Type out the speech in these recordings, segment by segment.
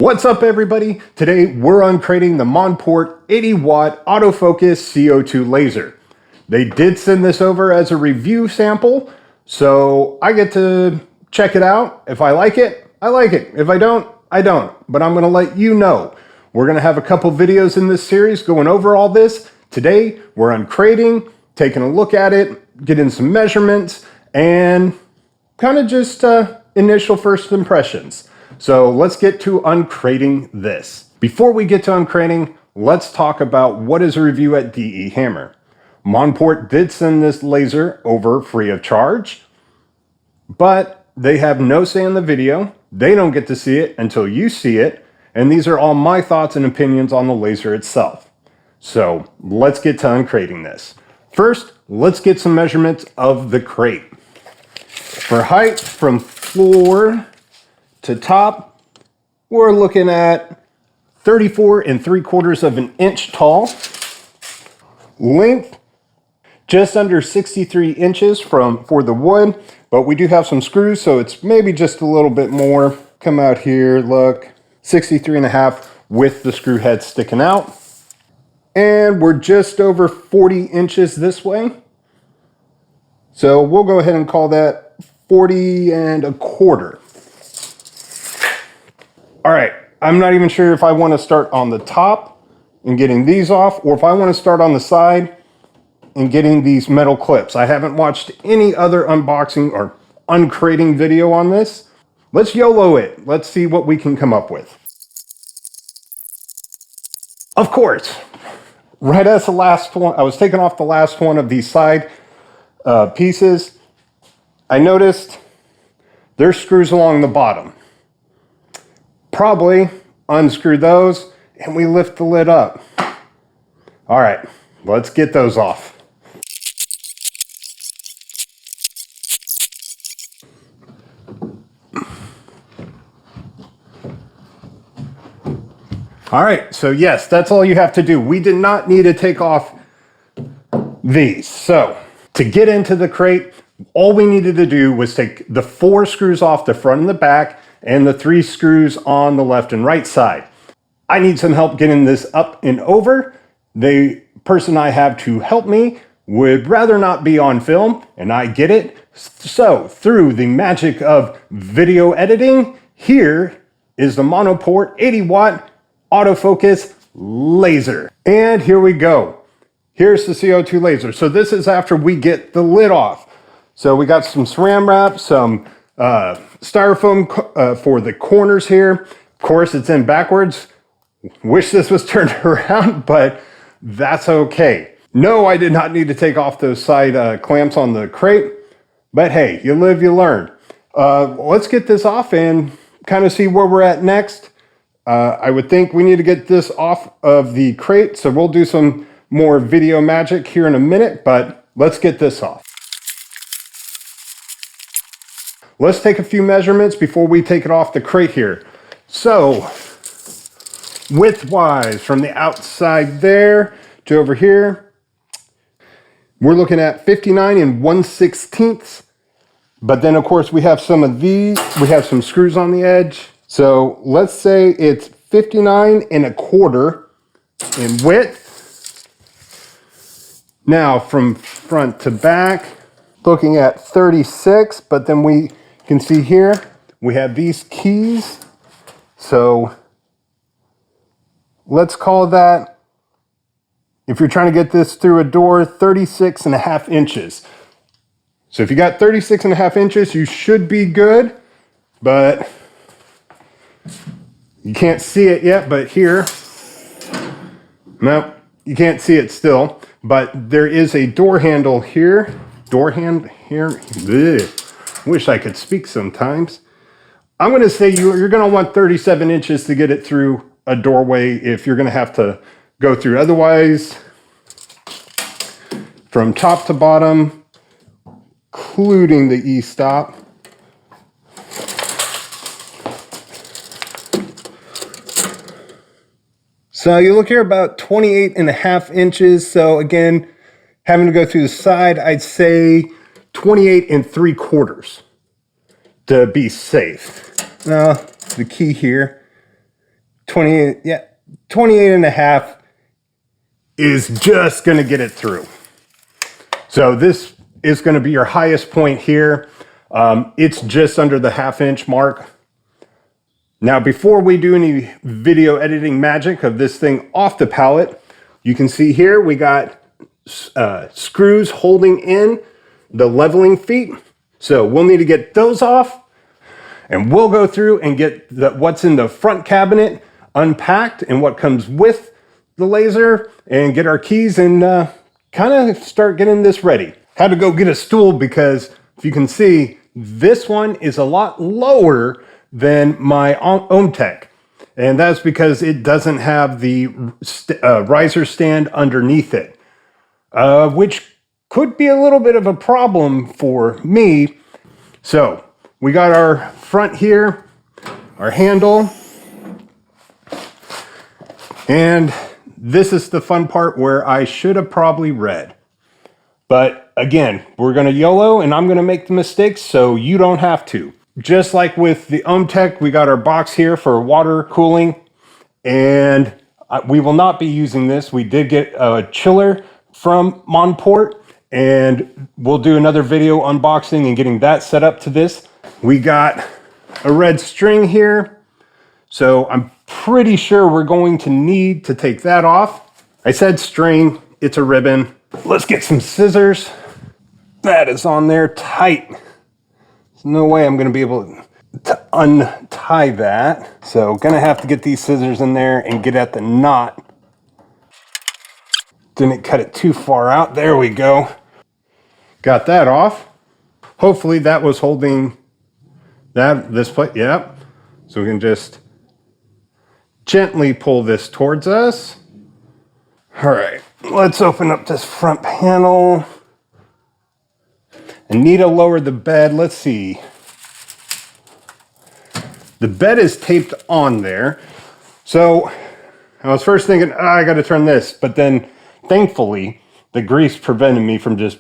What's up everybody? Today we're uncrating the Monport 80-watt autofocus CO2 laser. They did send this over as a review sample, so I get to check it out. If I like it, I like it. If I don't, I don't. But I'm gonna let you know. We're gonna have a couple videos in this series going over all this. Today we're uncrating, taking a look at it, getting some measurements, and kind of just initial first impressions. So let's get to uncrating this. Before we get to uncrating, let's talk about what is a review at DE Hammer. Monport did send this laser over free of charge, but they have no say in the video. They don't get to see it until you see it, and these are all my thoughts and opinions on the laser itself. So let's get to uncrating this. First, let's get some measurements of the crate. For height from floor to top, we're looking at 34 3/4 of an inch tall. Length, just under 63 inches for the wood, but we do have some screws, so it's maybe just a little bit more. Come out here, look, 63.5 with the screw head sticking out. And we're just over 40 inches this way. So we'll go ahead and call that 40 1/4. All right, I'm not even sure if I want to start on the top and getting these off, or if I want to start on the side and getting these metal clips. I haven't watched any other unboxing or uncrating video on this. Let's YOLO it. Let's see what we can come up with. Of course, right as the last one, I was taking off the last one of these side pieces. I noticed there's screws along the bottom. Probably unscrew those and we lift the lid up. All right, let's get those off. All right, so yes, that's all you have to do. We did not need to take off these. So to get into the crate, all we needed to do was take the 4 screws off the front and the back and the 3 screws on the left and right side. I need some help getting this up and over. The person I have to help me would rather not be on film, and I get it. So through the magic of video editing, here is the Monport 80-watt autofocus laser. And here we go. Here's the CO2 laser. So this is after we get the lid off. So we got some saran wrap, some styrofoam for the corners here. Of course, it's in backwards. Wish this was turned around, but that's okay. No, I did not need to take off those side clamps on the crate, but hey, you live, you learn. Let's get this off and kind of see where we're at next. I would think we need to get this off of the crate, so we'll do some more video magic here in a minute, but let's get this off. Let's take a few measurements before we take it off the crate here. So, width-wise, from the outside there to over here, we're looking at 59 1/16. But then, of course, we have some of these. We have some screws on the edge. So, let's say it's 59 1/4 in width. Now, from front to back, looking at 36, but then we can see here, we have these keys. So let's call that, if you're trying to get this through a door, 36.5 inches. So if you got 36.5 inches, you should be good, but you can't see it yet, but here, no, you can't see it still, but there is a door handle here. Door handle here. Ugh. Wish I could speak sometimes. I'm going to say you're going to want 37 inches to get it through a doorway if you're going to have to go through. Otherwise, from top to bottom, including the E-stop, so you look here about 28.5 inches. So again, having to go through the side, I'd say 28 3/4 to be safe. Now, the key here 28, yeah, 28 and a half is just going to get it through. So this is going to be your highest point here. It's just under the 1/2 inch mark. Now, before we do any video editing magic of this thing off the pallet, you can see here we got screws holding in the leveling feet. So we'll need to get those off, and we'll go through and get what's in the front cabinet unpacked and what comes with the laser, and get our keys and kind of start getting this ready. Had to go get a stool because if you can see, this one is a lot lower than my Omtech. And that's because it doesn't have the riser stand underneath it, which could be a little bit of a problem for me. So we got our front here, our handle, and this is the fun part where I should have probably read. But again, we're gonna YOLO and I'm gonna make the mistakes so you don't have to. Just like with the Omtech, we got our box here for water cooling, and we will not be using this. We did get a chiller from Monport, and we'll do another video unboxing and getting that set up to this. We got a red string here, so I'm pretty sure we're going to need to take that off. I said string, it's a ribbon. Let's get some scissors. That is on there tight. There's no way I'm gonna be able to untie that. So gonna have to get these scissors in there and get at the knot. Didn't cut it too far out. There we go. Got that off. Hopefully that was holding this plate. Yep. So we can just gently pull this towards us. All right, let's open up this front panel. I need to lower the bed. Let's see. The bed is taped on there. So I was first thinking, oh, I got to turn this. But then thankfully, the grease prevented me from just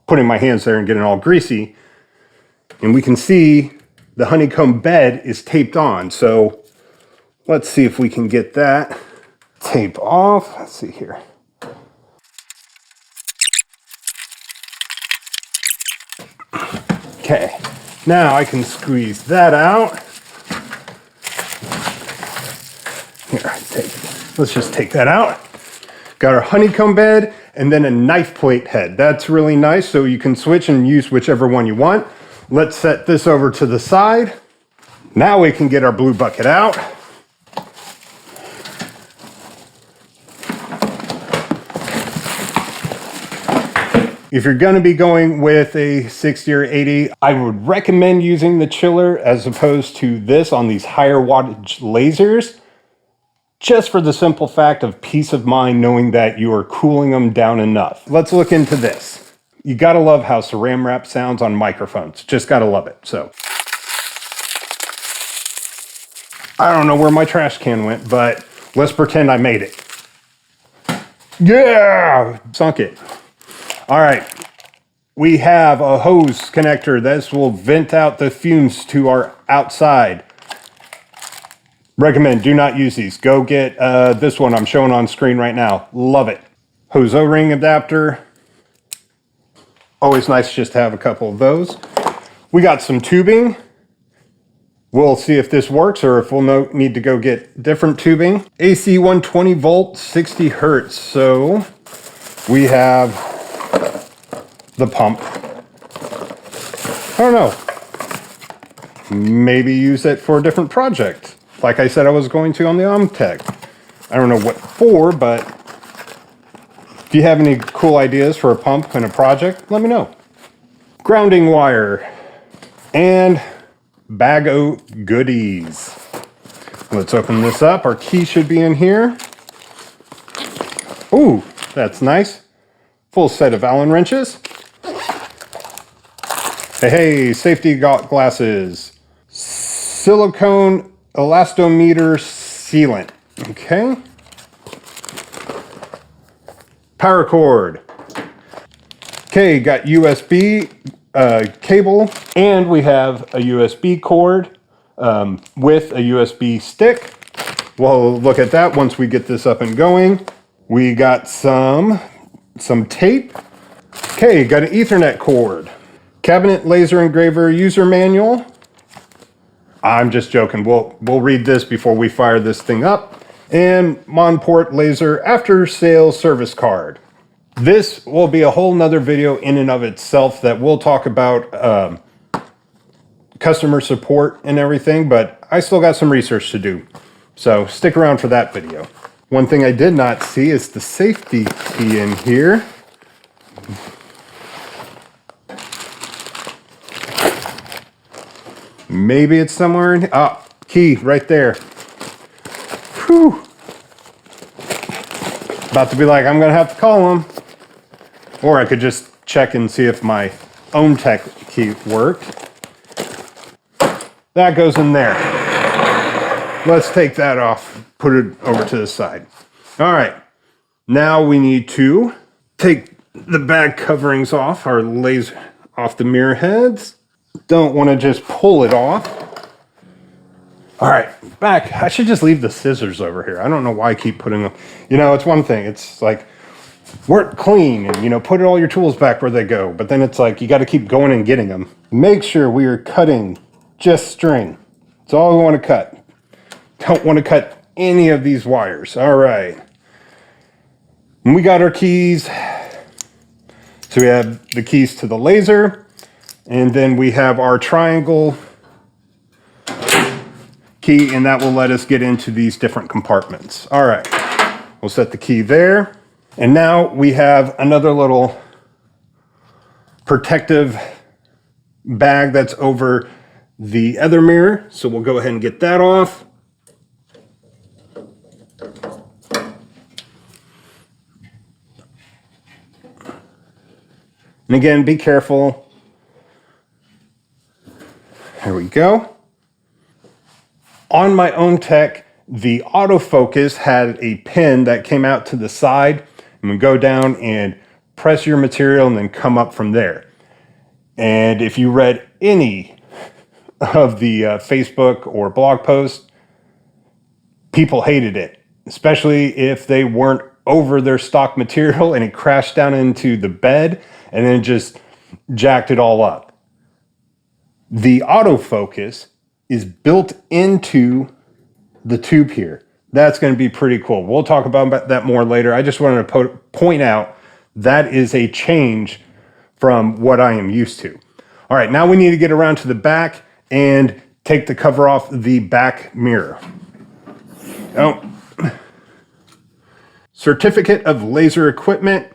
putting my hands there and getting all greasy. And we can see the honeycomb bed is taped on. So let's see if we can get that tape off. Let's see here. Okay, now I can squeeze that out. Here, let's just take that out. Got our honeycomb bed and then a knife plate head. That's really nice, so you can switch and use whichever one you want. Let's set this over to the side. Now we can get our blue bucket out. If you're gonna be going with a 60 or 80, I would recommend using the chiller as opposed to this on these higher wattage lasers, just for the simple fact of peace of mind knowing that you are cooling them down enough. Let's look into this. You gotta love how saran wrap sounds on microphones. Just gotta love it, so. I don't know where my trash can went, but let's pretend I made it. Yeah, sunk it. All right, we have a hose connector. This will vent out the fumes to our outside. Recommend, do not use these. Go get this one I'm showing on screen right now. Love it. Hose O-ring adapter. Always nice just to have a couple of those. We got some tubing. We'll see if this works or if we'll need to go get different tubing. AC 120 volt, 60 hertz. So we have the pump. I don't know. Maybe use it for a different project. Like I said I was going to on the Omtech. I don't know what for, but if you have any cool ideas for a pump and a project, let me know. Grounding wire and bag of goodies. Let's open this up. Our key should be in here. Ooh, that's nice. Full set of Allen wrenches. Hey, safety glasses. Silicone elastometer sealant. Okay. Power cord. Okay, got USB cable, and we have a USB cord with a USB stick. we'll look at that once we get this up and going. We got some tape. Okay, got an Ethernet cord. Cabinet laser engraver user manual. I'm just joking. We'll read this before we fire this thing up. And Monport laser after sales service card. This will be a whole nother video in and of itself that we'll talk about customer support and everything, but I still got some research to do. So stick around for that video. One thing I did not see is the safety key in here. Maybe it's somewhere in here. Oh, key right there. Whew. About to be like, I'm gonna have to call him. Or I could just check and see if my own tech key worked. That goes in there. Let's take that off, put it over to the side. All right, now we need to take the back coverings off, our laser off the mirror heads. Don't want to just pull it off. All right, back. I should just leave the scissors over here. I don't know why I keep putting them. You know, it's one thing. It's like, work clean and, you know, put all your tools back where they go. But then it's like, you got to keep going and getting them. Make sure we are cutting just string. That's all we want to cut. Don't want to cut any of these wires. All right. And we got our keys. So we have the keys to the laser. And then we have our triangle key, and that will let us get into these different compartments. All right. We'll set the key there. And now we have another little protective bag that's over the other mirror. So we'll go ahead and get that off. And again, be careful. There we go. On my own tech, the autofocus had a pin that came out to the side. And we go down and press your material and then come up from there. And if you read any of the Facebook or blog posts, people hated it, especially if they weren't over their stock material and it crashed down into the bed and then just jacked it all up. The autofocus is built into the tube here. That's going to be pretty cool. We'll talk about that more later. I just wanted to point out that is a change from what I am used to. All right, now we need to get around to the back and take the cover off the back mirror. Oh. Certificate of laser equipment.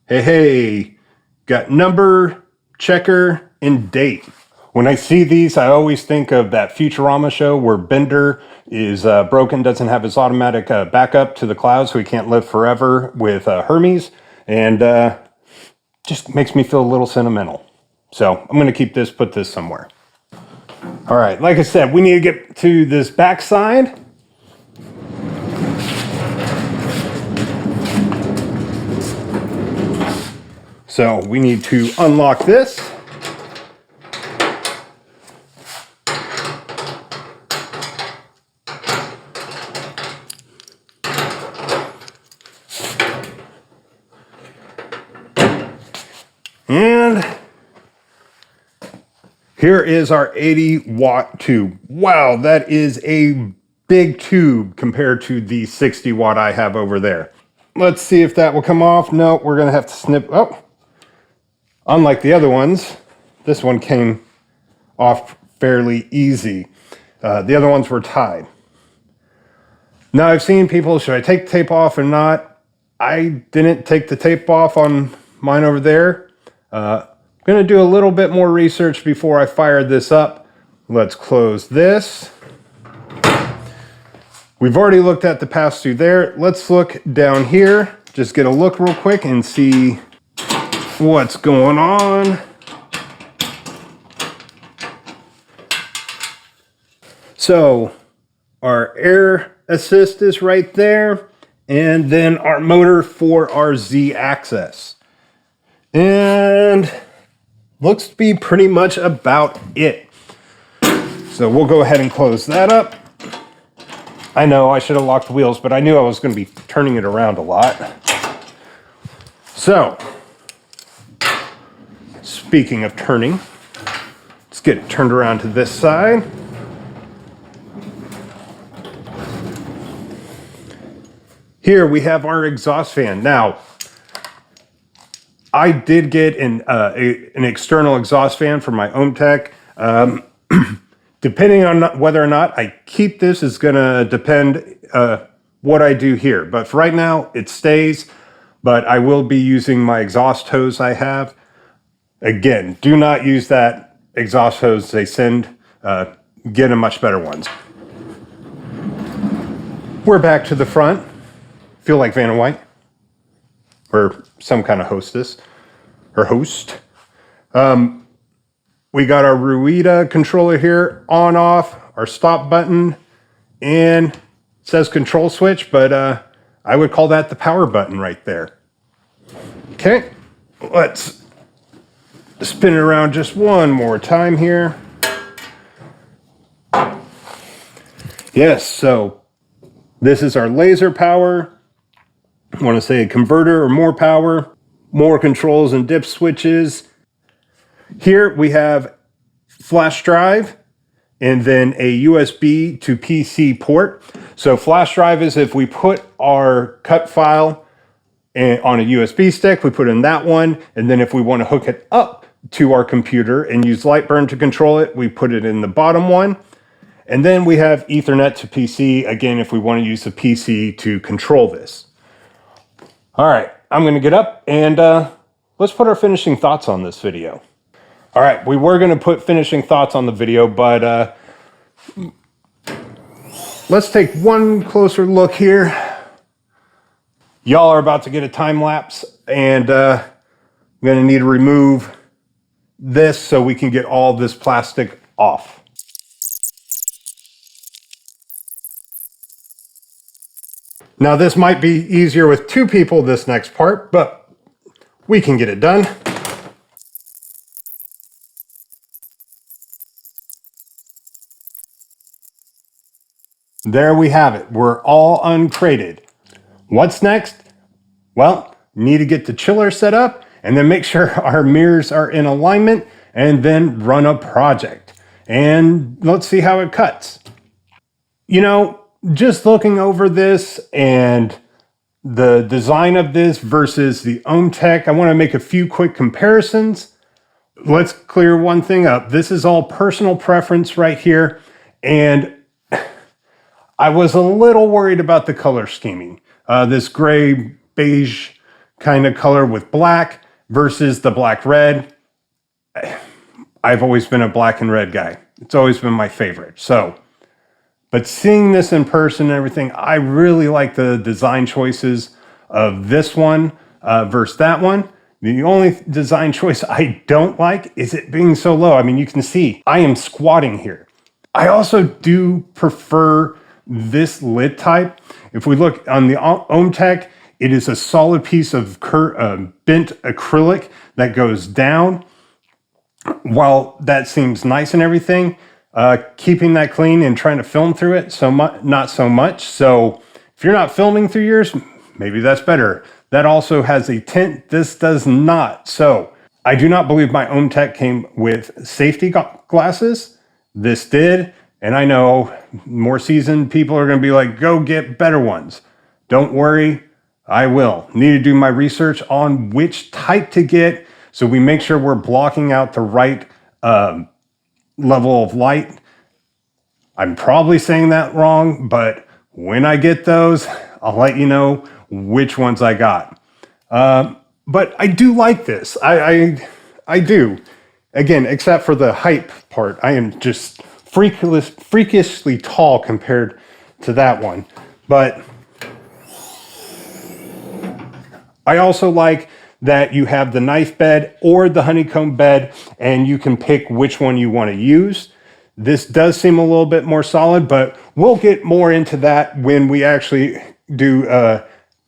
Hey, got number, checker, and date. When I see these, I always think of that Futurama show where Bender is broken, doesn't have his automatic backup to the cloud, so he can't live forever with Hermes, and just makes me feel a little sentimental. So I'm going to keep this, put this somewhere. All right, like I said, we need to get to this back side. So we need to unlock this. And here is our 80-watt tube. Wow, that is a big tube compared to the 60-watt I have over there. Let's see if that will come off. No, we're going to have to snip. Oh, unlike the other ones, this one came off fairly easy. The other ones were tied. Now, I've seen people, should I take the tape off or not? I didn't take the tape off on mine over there. I'm going to do a little bit more research before I fire this up. Let's close this. We've already looked at the pass-through there. Let's look down here. Just get a look real quick and see what's going on. So our air assist is right there, and then our motor for our Z-axis. And looks to be pretty much about it. So we'll go ahead and close that up. I know I should have locked the wheels, but I knew I was going to be turning it around a lot. So, speaking of turning, let's get it turned around to this side. Here we have our exhaust fan. Now, I did get an external exhaust fan for my Omtech. Depending on whether or not I keep this is going to depend what I do here. But for right now, it stays. But I will be using my exhaust hose I have. Again, do not use that exhaust hose they send. Get a much better ones. We're back to the front. Feel like Vanna White. Or some kind of hostess. Or host. We got our Ruida controller here, on, off, our stop button, and it says control switch, but I would call that the power button right there. Okay, let's spin it around just one more time here. Yes, so this is our laser power. I want to say a converter or more power, more controls and dip switches. Here we have flash drive and then a USB to PC port. So flash drive is if we put our cut file on a USB stick, we put in that one. And then if we want to hook it up to our computer and use Lightburn to control it, we put it in the bottom one. And then we have Ethernet to PC, again, if we want to use the PC to control this. All right, I'm going to get up and let's put our finishing thoughts on this video. All right, we were going to put finishing thoughts on the video, but let's take one closer look here. Y'all are about to get a time lapse, and I'm going to need to remove this so we can get all this plastic off. Now this might be easier with two people, this next part, but we can get it done. There we have it. We're all uncrated. What's next? Well, need to get the chiller set up and then make sure our mirrors are in alignment and then run a project. And let's see how it cuts. You know, just looking over this and the design of this versus the Omtech, I want to make a few quick comparisons. Let's clear one thing up. This is all personal preference right here. And I was a little worried about the color scheming. This gray beige kind of color with black versus the black red. I've always been a black and red guy. It's always been my favorite. But seeing this in person and everything, I really like the design choices of this one versus that one. The only design choice I don't like is it being so low. I mean, you can see I am squatting here. I also do prefer this lid type. If we look on the Omtech, it is a solid piece of bent acrylic that goes down. While that seems nice and everything, keeping that clean and trying to film through it, not so much. So if you're not filming through yours, maybe that's better. That also has a tint. This does not. So I do not believe my Omtech came with safety glasses. This did. And I know more seasoned people are going to be like, go get better ones. Don't worry, I will. Need to do my research on which type to get so we make sure we're blocking out the right level of light. I'm probably saying that wrong, but when I get those, I'll let you know which ones I got. But I do like this. I do. Again, except for the height part. I am just freakishly tall compared to that one. But I also like that you have the knife bed or the honeycomb bed, and you can pick which one you want to use. This does seem a little bit more solid, but we'll get more into that when we actually do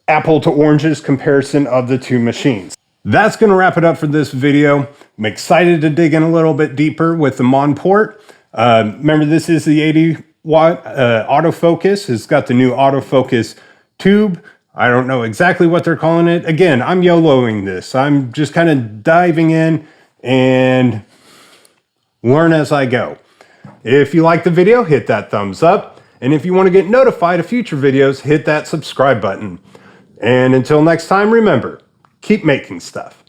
apple to oranges comparison of the two machines. That's going to wrap it up for this video. I'm excited to dig in a little bit deeper with the Monport. Remember, this is the 80 watt autofocus. It's got the new autofocus tube. I don't know exactly what they're calling it. Again, I'm YOLOing this. I'm just kind of diving in and learn as I go. If you like the video, hit that thumbs up. And if you want to get notified of future videos, hit that subscribe button. And until next time, remember, keep making stuff.